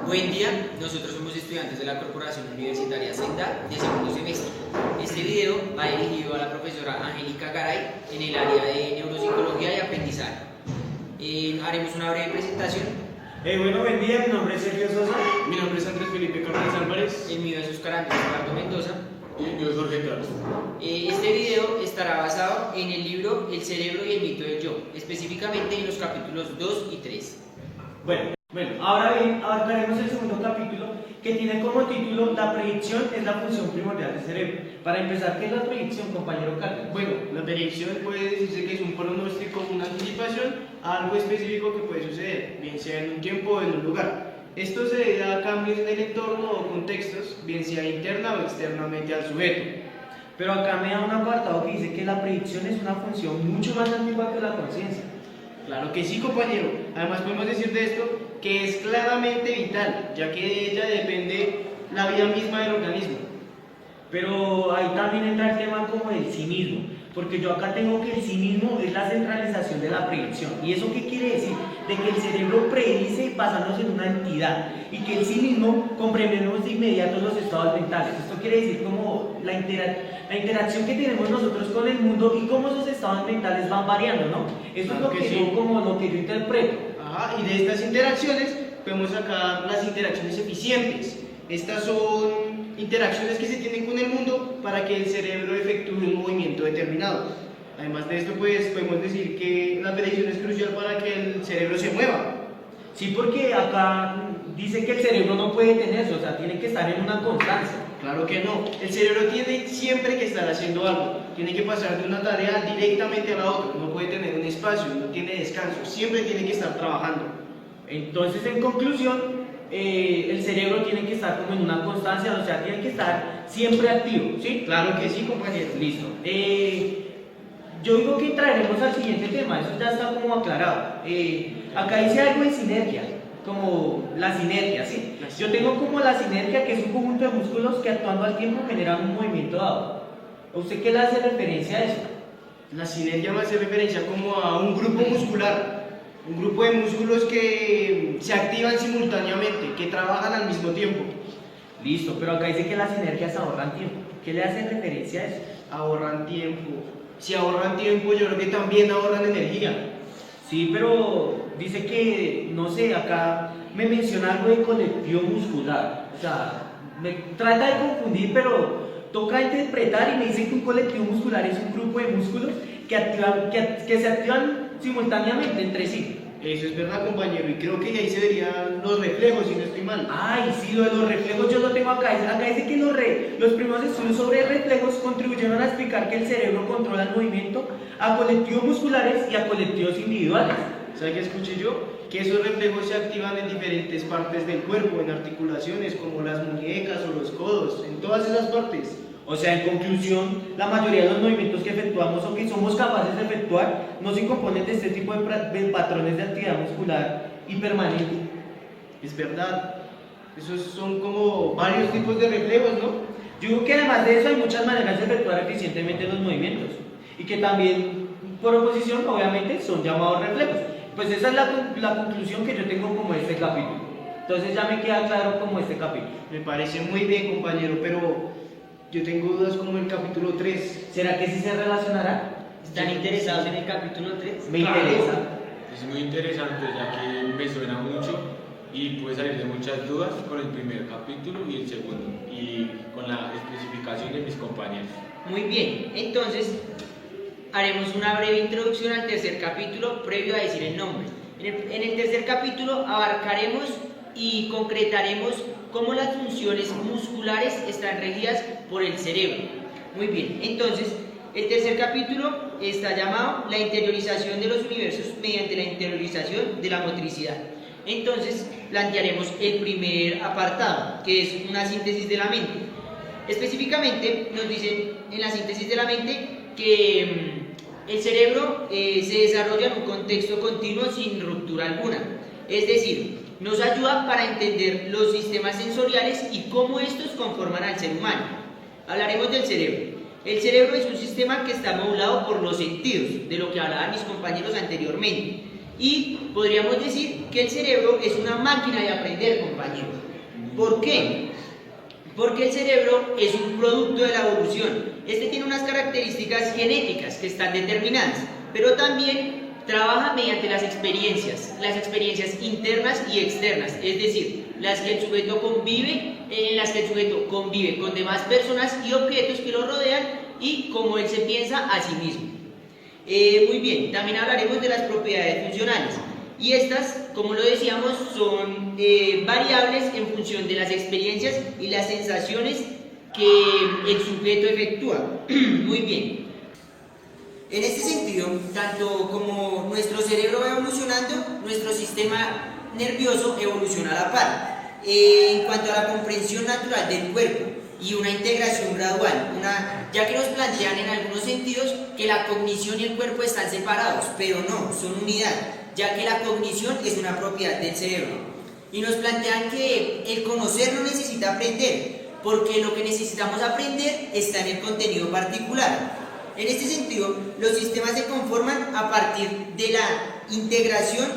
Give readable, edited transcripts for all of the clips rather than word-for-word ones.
Buen día, nosotros somos estudiantes de la Corporación Universitaria Senda de segundo semestre. Este video va dirigido a la profesora Angélica Garay en el área de neuropsicología y aprendizaje. Haremos una breve presentación. Buen día, mi nombre es Sergio Sosa. Mi nombre es Andrés Felipe Cárdenas Álvarez. El mío es Oscar Andrés Eduardo Mendoza. Y el mío es Jorge Carlos. Este video estará basado en el libro El cerebro y el mito del yo, específicamente en los capítulos 2 y 3. Bueno, ahora bien, abarcaremos el segundo capítulo que tiene como título La predicción es la función primordial del cerebro. Para empezar, ¿qué es la predicción, compañero Cárdenas? Bueno, la predicción puede decirse que es un pronóstico, una anticipación a algo específico que puede suceder, bien sea en un tiempo o en un lugar. Esto se debe a cambios en el entorno o contextos, bien sea interna o externamente al sujeto. Pero acá me da un apartado que dice que la predicción es una función mucho más antigua que la conciencia. Claro que sí, compañero. Además podemos decir de esto que es claramente vital, ya que de ella depende la vida misma del organismo. Pero ahí también entra el tema como del sí mismo, porque yo acá tengo que el sí mismo es la centralización de la predicción. ¿Y eso qué quiere decir? De que el cerebro predice basándose en una entidad y que el sí mismo comprendemos de inmediato los estados mentales. Esto quiere decir como la interacción que tenemos nosotros con el mundo y cómo esos estados mentales van variando, ¿no? Eso Claro es que sí. lo que yo interpreto. Ajá, y de estas interacciones podemos sacar las interacciones eficientes. Estas son interacciones que se tienen con el mundo para que el cerebro efectúe un movimiento determinado. Además de esto, pues podemos decir que la predicción es crucial para que el cerebro se mueva. Sí, porque acá dice que el cerebro no puede detenerse, o sea, tiene que estar en una constancia. Claro que no, el cerebro tiene siempre que estar haciendo algo, tiene que pasar de una tarea directamente a la otra, no puede tener un espacio, no tiene descanso, siempre tiene que estar trabajando. Entonces, en conclusión, el cerebro tiene que estar como en una constancia, o sea, tiene que estar siempre activo, ¿sí? Claro que sí, compañero. Listo. Yo digo que traeremos al siguiente tema, eso ya está como aclarado. Acá dice algo de sinergia, como la sinergia, ¿sí? Yo tengo como la sinergia, que es un conjunto de músculos que actuando al tiempo generan un movimiento dado. ¿A usted qué le hace referencia a eso? La sinergia me hace referencia como a un grupo muscular, un grupo de músculos que se activan simultáneamente, que trabajan al mismo tiempo. Listo, pero acá dice que las sinergias ahorran tiempo. ¿Qué le hace referencia a eso? Ahorran tiempo. Si ahorran tiempo, yo creo que también ahorran energía. Sí, pero dice que, no sé, acá me menciona algo de colectivo muscular. O sea, me trata de confundir, pero toca interpretar y me dice que un colectivo muscular es un grupo de músculos que se activan simultáneamente entre sí. Eso es verdad, compañero, y creo que ahí se verían los reflejos, si no estoy mal. Ay, sí, lo de los reflejos yo lo tengo acá. Acá dice que los primeros estudios sobre reflejos contribuyeron a explicar que el cerebro controla el movimiento a colectivos musculares y a colectivos individuales. ¿Sabe qué escuché yo? Que esos reflejos se activan en diferentes partes del cuerpo, en articulaciones como las muñecas o los codos, en todas esas partes. O sea, en conclusión, la mayoría de los movimientos que efectuamos o que somos capaces de efectuar no se componen de este tipo de patrones de actividad muscular y permanente. Es verdad. Esos son como varios tipos de reflejos, ¿no? Yo creo que además de eso hay muchas maneras de efectuar eficientemente los movimientos y que también, por oposición, obviamente, son llamados reflejos. Pues esa es la conclusión que yo tengo como este capítulo. Entonces ya me queda claro como este capítulo. Me parece muy bien, compañero, pero yo tengo dudas como el capítulo 3. ¿Será que sí se relacionará? ¿Están interesados en el capítulo 3? Me interesa. Es muy interesante ya que me suena mucho y puede salir de muchas dudas con el primer capítulo y el segundo y con la especificación de mis compañeros. Muy bien, entonces haremos una breve introducción al tercer capítulo previo a decir el nombre. En el tercer capítulo abarcaremos y concretaremos cómo las funciones musculares están regidas por el cerebro. Muy bien, entonces el tercer capítulo está llamado La interiorización de los universos mediante la interiorización de la motricidad. Entonces plantearemos el primer apartado, que es una síntesis de la mente. Específicamente nos dicen en la síntesis de la mente que el cerebro se desarrolla en un contexto continuo sin ruptura alguna. Es decir, nos ayuda para entender los sistemas sensoriales y cómo estos conforman al ser humano. Hablaremos del cerebro. El cerebro es un sistema que está modulado por los sentidos, de lo que hablaban mis compañeros anteriormente. Y podríamos decir que el cerebro es una máquina de aprender, compañeros. ¿Por qué? Porque el cerebro es un producto de la evolución. Este tiene unas características genéticas que están determinadas, pero también trabaja mediante las experiencias internas y externas, es decir, las que el sujeto convive, en las que el sujeto convive con demás personas y objetos que lo rodean y cómo él se piensa a sí mismo. Muy bien, también hablaremos de las propiedades funcionales. Y estas, como lo decíamos, son variables en función de las experiencias y las sensaciones que el sujeto efectúa. Muy bien. En este sentido, tanto como nuestro cerebro va evolucionando, nuestro sistema nervioso evoluciona a la par. En cuanto a la comprensión natural del cuerpo y una integración gradual, ya que nos plantean en algunos sentidos que la cognición y el cuerpo están separados, pero no, son unidad, ya que la cognición es una propiedad del cerebro. Y nos plantean que el conocer no necesita aprender, porque lo que necesitamos aprender está en el contenido particular. En este sentido, los sistemas se conforman a partir de la integración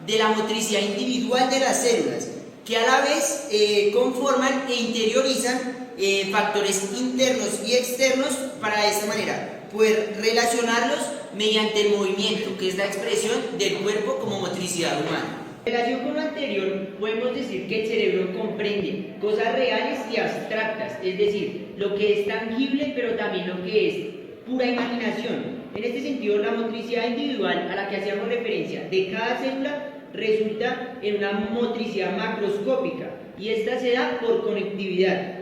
de la motricidad individual de las células, que a la vez conforman e interiorizan factores internos y externos para de esta manera poder relacionarlos mediante el movimiento, que es la expresión del cuerpo como motricidad humana. En relación con lo anterior, podemos decir que el cerebro comprende cosas reales y abstractas, es decir, lo que es tangible, pero también lo que es pura imaginación. En este sentido, la motricidad individual a la que hacíamos referencia de cada célula resulta en una motricidad macroscópica, y esta se da por conectividad.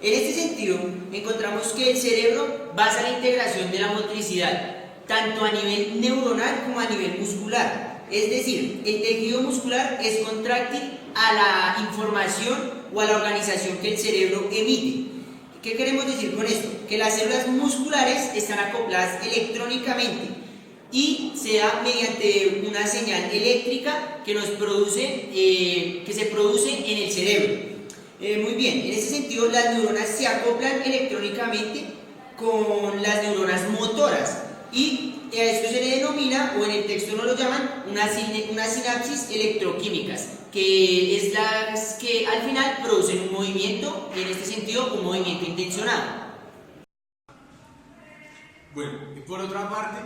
En este sentido, encontramos que el cerebro basa la integración de la motricidad tanto a nivel neuronal como a nivel muscular. Es decir, el tejido muscular es contráctil a la información o a la organización que el cerebro emite. ¿Qué queremos decir con esto? Que las células musculares están acopladas electrónicamente y se da mediante una señal eléctrica que se produce en el cerebro. Muy bien, en ese sentido las neuronas se acoplan electrónicamente con las neuronas motoras y a esto se le denomina, o en el texto no lo llaman, unas sinapsis electroquímicas, que es las que al final producen un movimiento, y en este sentido un movimiento intencionado. Bueno, y por otra parte,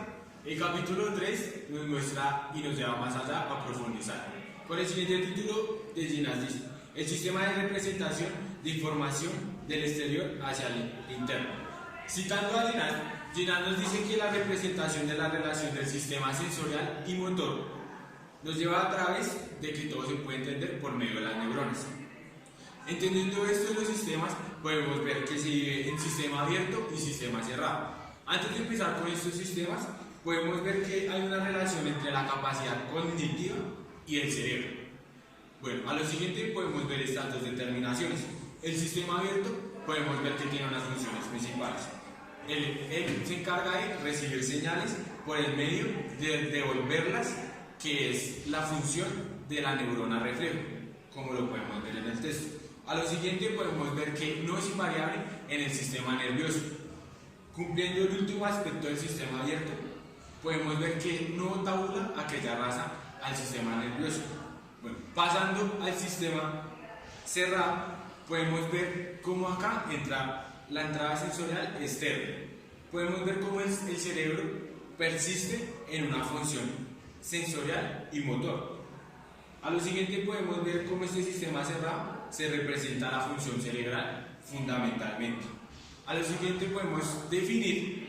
el capítulo 3 nos muestra y nos lleva más allá a profundizar. Con el siguiente título de Ginás dice: el sistema de representación de información del exterior hacia el interno. Citando a Ginás nos dice que la representación de la relación del sistema sensorial y motor nos lleva a través de que todo se puede entender por medio de las neuronas. Entendiendo esto de los sistemas, podemos ver que se divide en sistema abierto y sistema cerrado. Antes de empezar con estos sistemas, podemos ver que hay una relación entre la capacidad cognitiva y el cerebro. Bueno, a lo siguiente podemos ver estas dos determinaciones. El sistema abierto podemos ver que tiene unas funciones principales. Él se encarga de recibir señales por el medio de devolverlas, que es la función de la neurona reflejo, como lo podemos ver en el texto. A lo siguiente podemos ver que no es invariable en el sistema nervioso. Cumpliendo el último aspecto del sistema abierto, podemos ver que no tabula aquella raza al sistema nervioso. Bueno, pasando al sistema cerrado, podemos ver cómo acá entra la entrada sensorial externa. Podemos ver cómo el cerebro persiste en una función sensorial y motor. A lo siguiente podemos ver cómo este sistema cerrado se representa la función cerebral fundamentalmente. A lo siguiente podemos definir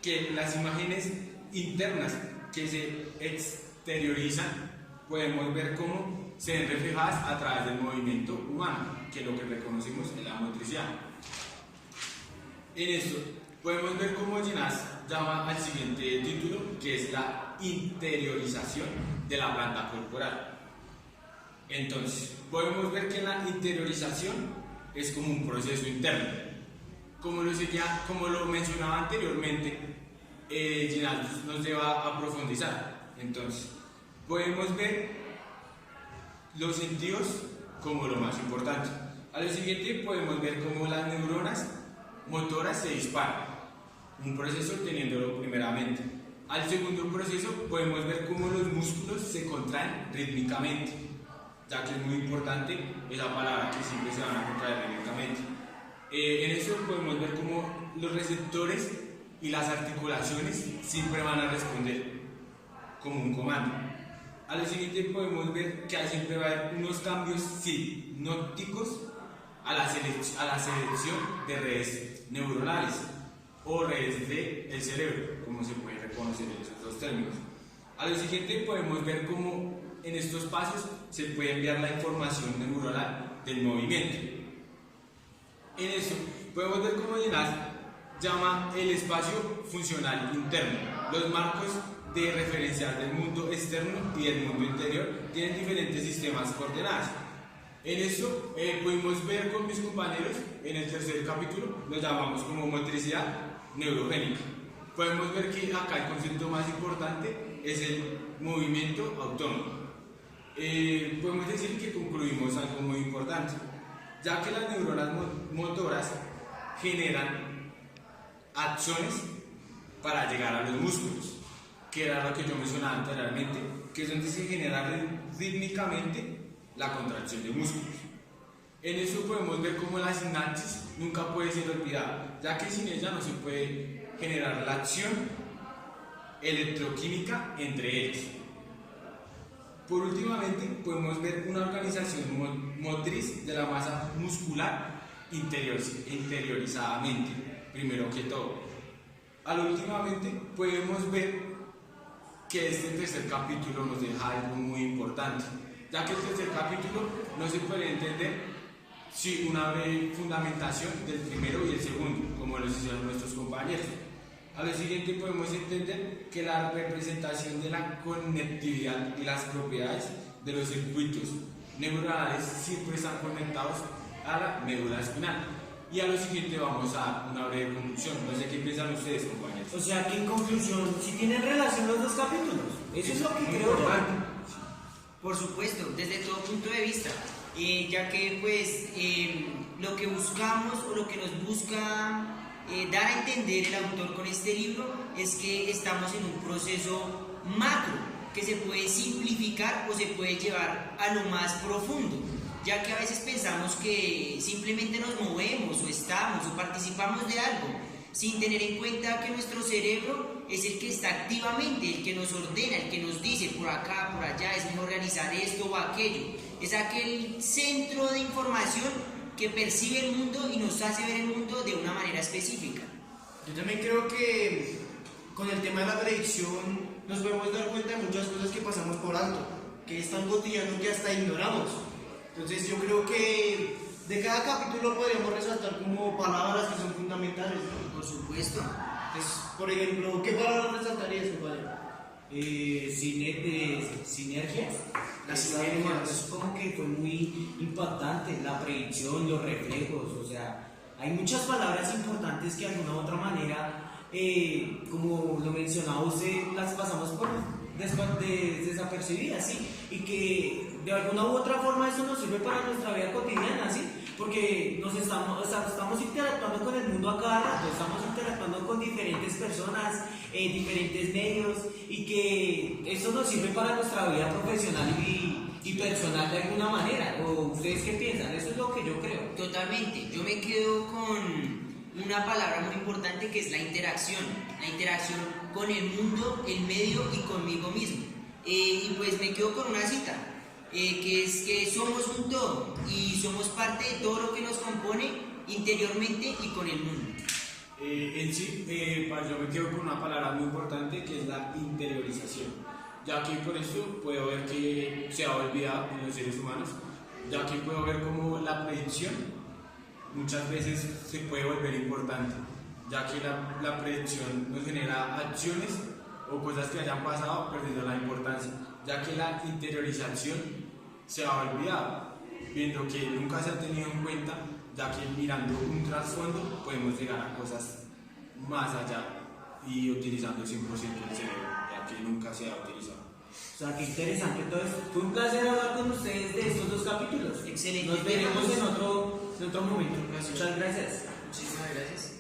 que las imágenes internas que se exteriorizan podemos ver cómo se ven reflejadas a través del movimiento humano, que es lo que reconocemos en la motricidad. En esto podemos ver cómo Ginás llama al siguiente título, que es la interiorización de la planta corporal. Entonces, podemos ver que la interiorización es como un proceso interno. Como lo mencionaba anteriormente, Ginás nos lleva a profundizar. Entonces, podemos ver los sentidos como lo más importante. A lo siguiente podemos ver cómo las neuronas motoras se disparan, un proceso teniéndolo primeramente Al segundo proceso podemos ver cómo los músculos se contraen rítmicamente, ya que es muy importante esa palabra que siempre se van a contraer rítmicamente. En eso podemos ver cómo los receptores y las articulaciones siempre van a responder como un comando. A lo siguiente podemos ver que siempre va a haber unos cambios sinópticos a la selección de redes neuronales o redes del cerebro, como se puede reconocer en esos dos términos. A lo siguiente podemos ver cómo en estos pasos se puede enviar la información neuronal del movimiento. En eso podemos ver cómo Ginás llama el espacio funcional interno. Los marcos de referencia del mundo externo y del mundo interior tienen diferentes sistemas coordenadas. En eso pudimos ver con mis compañeros en el tercer capítulo, lo llamamos como motricidad neurogénica. Podemos ver que acá el concepto más importante es el movimiento autónomo. Podemos decir que concluimos algo muy importante, ya que las neuronas motoras generan acciones para llegar a los músculos, que era lo que yo mencionaba anteriormente, que es donde se genera rítmicamente la contracción de músculos. En eso podemos ver cómo la sinapsis nunca puede ser olvidada, ya que sin ella no se puede generar la acción electroquímica entre ellos. Por últimamente podemos ver una organización motriz de la masa muscular interiorizadamente, primero que todo. Últimamente podemos ver que este tercer capítulo nos deja algo muy importante, ya que el tercer capítulo no se puede entender sin una breve fundamentación del primero y el segundo, como lo hicieron nuestros compañeros. A lo siguiente podemos entender que la representación de la conectividad y las propiedades de los circuitos neuronales siempre están conectados a la médula espinal. Y a lo siguiente vamos a una breve conclusión. No sé qué piensan ustedes, compañeros. O sea que en conclusión, si tienen relación los dos capítulos, eso es lo que creo yo. Por supuesto, desde todo punto de vista, ya que pues lo que buscamos o lo que nos busca dar a entender el autor con este libro es que estamos en un proceso macro que se puede simplificar o se puede llevar a lo más profundo, ya que a veces pensamos que simplemente nos movemos o estamos o participamos de algo sin tener en cuenta que nuestro cerebro es el que está activamente, el que nos ordena, el que nos dice por acá, por allá, es mejor realizar esto o aquello. Es aquel centro de información que percibe el mundo y nos hace ver el mundo de una manera específica. Yo también creo que con el tema de la predicción nos podemos dar cuenta de muchas cosas que pasamos por alto, que es tan cotidiano que hasta ignoramos. Entonces yo creo que de cada capítulo podríamos resaltar como palabras que son fundamentales, ¿no? Por supuesto. Entonces, por ejemplo, ¿qué palabras resaltarías, compadre? Sinergias. Las sinergias. Eso como que fue muy impactante, la predicción, los reflejos, o sea, hay muchas palabras importantes que de alguna u otra manera, como lo mencionaba usted, las pasamos por desapercibidas, ¿sí? Y que de alguna u otra forma eso nos sirve para nuestra vida cotidiana, ¿sí? Porque estamos interactuando con el mundo a cada rato, estamos interactuando con diferentes personas, diferentes medios, y que eso nos sirve para nuestra vida profesional y personal de alguna manera. ¿O ustedes qué piensan? Eso es lo que yo creo. Totalmente. Yo me quedo con una palabra muy importante que es la interacción con el mundo, el medio y conmigo mismo. Y pues me quedo con una cita, que es que somos un todo y somos parte de todo lo que nos compone interiormente y con el mundo. En sí, yo me quedo con una palabra muy importante que es la interiorización, ya que por eso puedo ver que se ha olvidado en los seres humanos, ya que puedo ver cómo la predicción muchas veces se puede volver importante, ya que la predicción nos genera acciones o cosas que hayan pasado perdiendo la importancia, ya que la interiorización se ha olvidado, viendo que nunca se ha tenido en cuenta, ya que mirando un trasfondo podemos llegar a cosas más allá y utilizando 100% el cerebro, ya que nunca se ha utilizado. O sea, qué interesante todo esto. Fue un placer hablar con ustedes de estos dos capítulos. Excelente. Nos veremos en otro momento. Gracias. Muchas gracias. Muchísimas gracias.